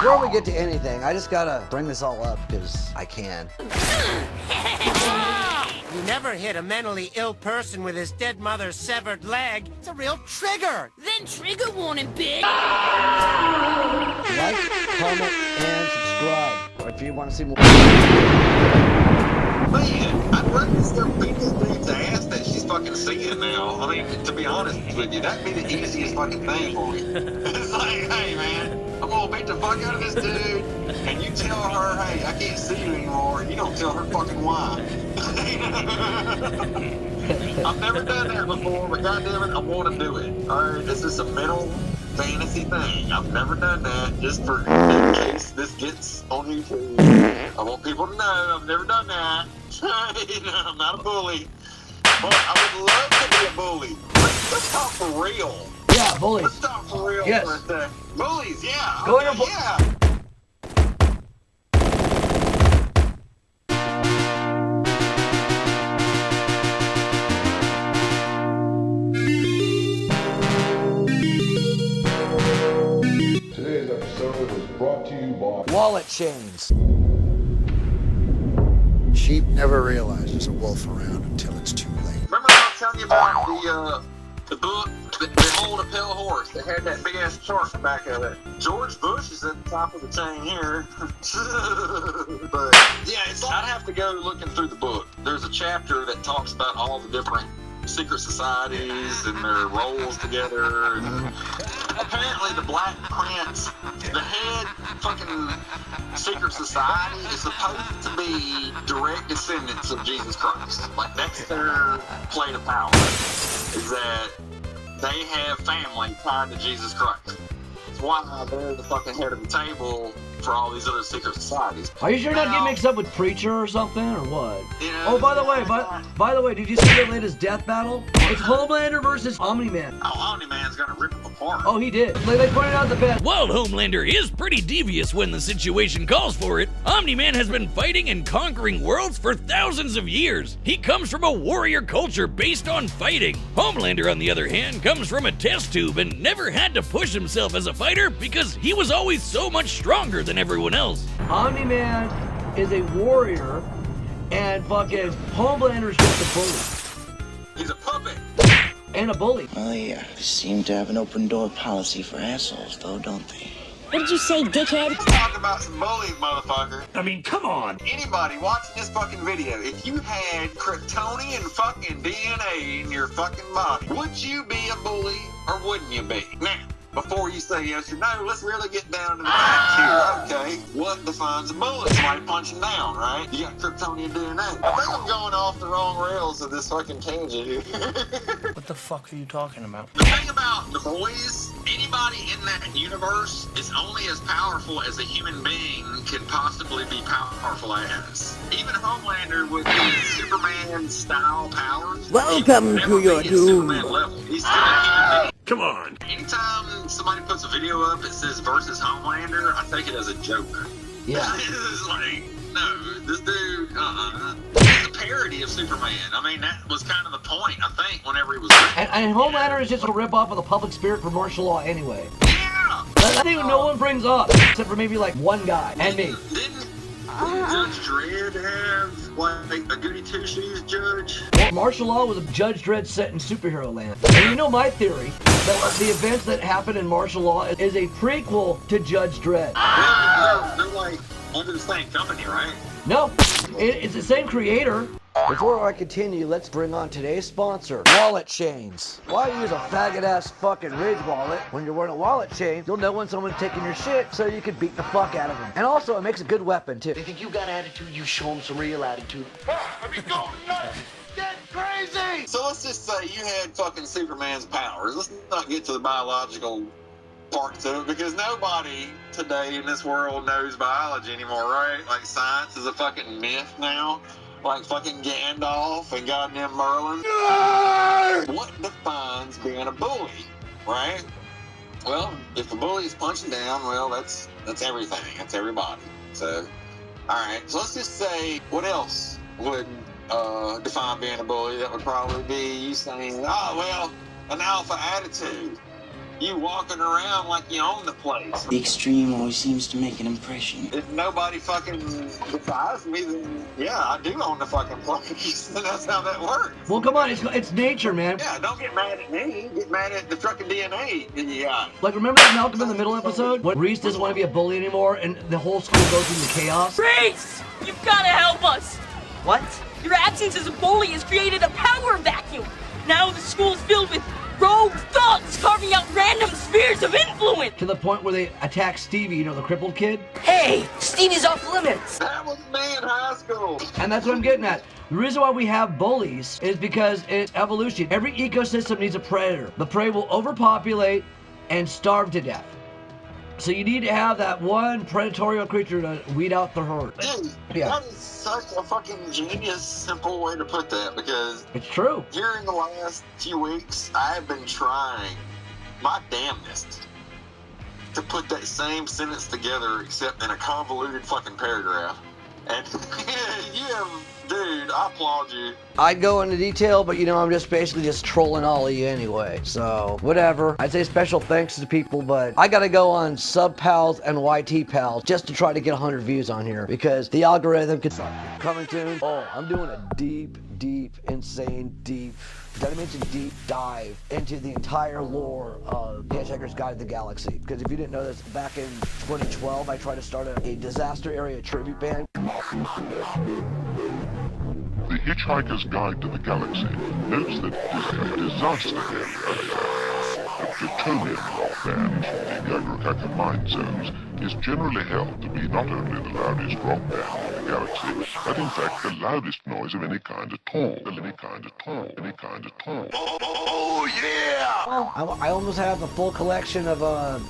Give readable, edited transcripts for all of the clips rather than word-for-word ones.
Before we get to anything, I just gotta bring this all up because I can. You never hit a mentally ill person with his dead mother's severed leg. It's a real trigger. Then trigger warning, bitch. Like, comment, and subscribe if you want to see more. Man, I'd rather just go beat this dude's ass that she's fucking seeing now. I mean, to be honest with you, that'd be the easiest fucking thing for me. It's like, hey man, I'm gonna beat the fuck out of this dude, and you tell her, hey, I can't see you anymore, and you don't tell her fucking why. I've never done that before, but goddammit, I want to do it. Alright, this is a mental fantasy thing. I've never done that, just for in case this gets on YouTube. I want people to know I've never done that. I'm not a bully. But I would love to be a bully. Let's talk for real. Yeah, bullies. Let's talk for real Yes. for a sec. Bullies, yeah. Go Okay, into yeah. Today's episode is brought to you by Wallet chains. Sheep never realize there's a wolf around until it's too late. Remember I was telling you about the book, the Hold a Pale Horse that had that big ass shark in the back of it? George Bush is at the top of the chain here. But yeah, it's like, I'd have to go looking through the book. There's a chapter that talks about all the different secret societies and their roles together. And apparently the Black Prince, the head fucking secret society, is supposed to be direct descendants of Jesus Christ. Like, that's their plate of power, is that they have family tied to Jesus Christ. That's why they're the fucking head of the table for all these other secret societies. Are you sure not getting mixed up with Preacher or something, or what? You know, Oh, by the way, did you see the latest death battle? It's Homelander versus Omni-Man. Oh, Omni-Man's gonna rip him apart. Oh, he did. Like they pointed out the best. While Homelander is pretty devious when the situation calls for it, Omni-Man has been fighting and conquering worlds for thousands of years. He comes from a warrior culture based on fighting. Homelander, on the other hand, comes from a test tube and never had to push himself as a fighter because he was always so much stronger than everyone else. Omni-Man is a warrior, and fucking Homelander's just a bully. He's a puppet. And a bully. Well, they seem to have an open door policy for assholes, though, don't they? What did you say, dickhead? Let's talk about some bullies, motherfucker. I mean, come on. Anybody watching this fucking video, if you had Kryptonian fucking DNA in your fucking body, would you be a bully or wouldn't you be? Now, before you say yes or no, let's really get down to the facts here. Okay, what defines a bully? Somebody punching down, right? You got Kryptonian DNA. I think I'm going off the wrong rails of this fucking tangent here. What the fuck are you talking about? The thing about the boys, anybody in that universe is only as powerful as a human being can possibly be powerful as. Even Homelander with his Superman-style powers. Welcome to your doom. Superman level. He's still a human being. Come on. Anytime somebody puts a video up that says versus Homelander, I take it as a joke. Yeah. It's like, no, this dude, he's a parody of Superman. I mean, that was kind of the point, I think, whenever he was written. And Homelander is just a rip-off of the public spirit for martial law anyway. Yeah! That thing no one brings up, except for maybe like one guy, and me. Didn't Judge Dredd have, like, a goody two-shoes judge? Well, martial law was a Judge Dredd set in superhero land. And you know my theory, that the events that happen in martial law is a prequel to Judge Dredd. They're like, under the same company, right? No, it's the same creator. Before I continue, let's bring on today's sponsor, wallet chains. Why use a faggot-ass fucking Ridge wallet? When you're wearing a wallet chain, you'll know when someone's taking your shit, so you can beat the fuck out of them. And also, it makes a good weapon, too. They think you got attitude, you show them some real attitude. So let's just say you had fucking Superman's powers. Let's not get to the biological part to it, because nobody today in this world knows biology anymore, right? Like, science is a fucking myth now. Like fucking Gandalf and goddamn Merlin. What defines being a bully, right? Well, if a bully is punching down, well, that's everything. That's everybody. So, alright. So let's just say, what else would define being a bully? That would probably be you saying, oh, well, an alpha attitude. you walking around like you own the place. The extreme always seems to make an impression. If nobody fucking defies me, then yeah, I do own the fucking place. And that's how that works. Well, come on, it's nature, man. Yeah, don't get mad at me. Get mad at the fucking DNA in the eye. Like, remember that Malcolm in the Middle episode? When Reese doesn't want to be a bully anymore and the whole school goes into chaos? Reese! You've gotta help us! What? Your absence as a bully has created a power vacuum! Now the school's filled with rogue thugs carving out random spheres of influence! To the point where they attack Stevie, you know, the crippled kid? Hey, Stevie's off limits. That was me in high school. And that's what I'm getting at. The reason why we have bullies is because it's evolution. Every ecosystem needs a predator. The prey will overpopulate and starve to death. So you need to have that one predatory creature to weed out the herd. Dude, Yeah. that is such a fucking genius, simple way to put that, because It's true. here in the last few weeks, I have been trying my damnedest to put that same sentence together, except in a convoluted fucking paragraph. And you have, dude, I applaud you. I'd go into detail, but you know, I'm just basically just trolling all of you anyway. So, whatever. I'd say special thanks to people, but I gotta go on Sub Pals and YT Pals just to try to get 100 views on here because the algorithm could suck. Coming soon. Oh, I'm doing a deep, insane, did I mention deep dive into the entire lore of Hitchhiker's Guide to the Galaxy? Because if you didn't know this, back in 2012, I tried to start a disaster area tribute band. The Hitchhiker's Guide to the Galaxy notes that it is a disaster area. The plutonium rock band, the Gagrakaka mine zones, is generally held to be not only the loudest rock band in the galaxy, but in fact the loudest noise of any kind at all. Oh yeah! Well, I almost have the full collection of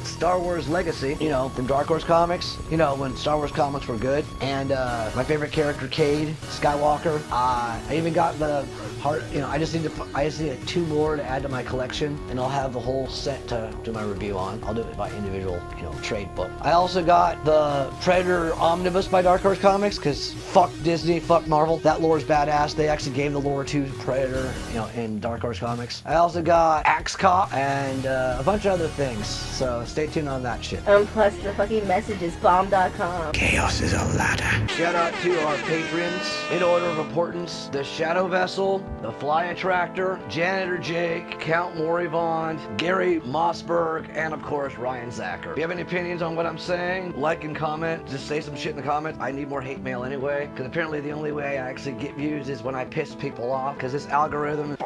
Star Wars Legacy, you know, from Dark Horse Comics, you know, when Star Wars comics were good. And my favorite character, Cade Skywalker. I even got the heart, you know, I just need 2 more to add to my collection, and I'll have the whole set to do my review on. I'll do it by individual, you know, trade book. I also got the Predator Omnibus by Dark Horse Comics, because fuck Disney, fuck Marvel. That lore's badass. They actually gave the lore to Predator, you know, in Dark Horse Comics. I also got Axe Cop and a bunch of other things, so stay tuned on that shit. Plus the fucking message is bomb.com. Chaos is a ladder. Shout out to our patrons, in order of importance, the ShadowVessel, the Fly Attractor, Janitor Jake, Count MoriVond, Gary Mossberg, and of course Ryan Zacher. If you have any opinions on what I'm saying, like and comment. Just say some shit in the comments. I need more hate mail anyway, because apparently the only way I actually get views is when I piss people off, because this algorithm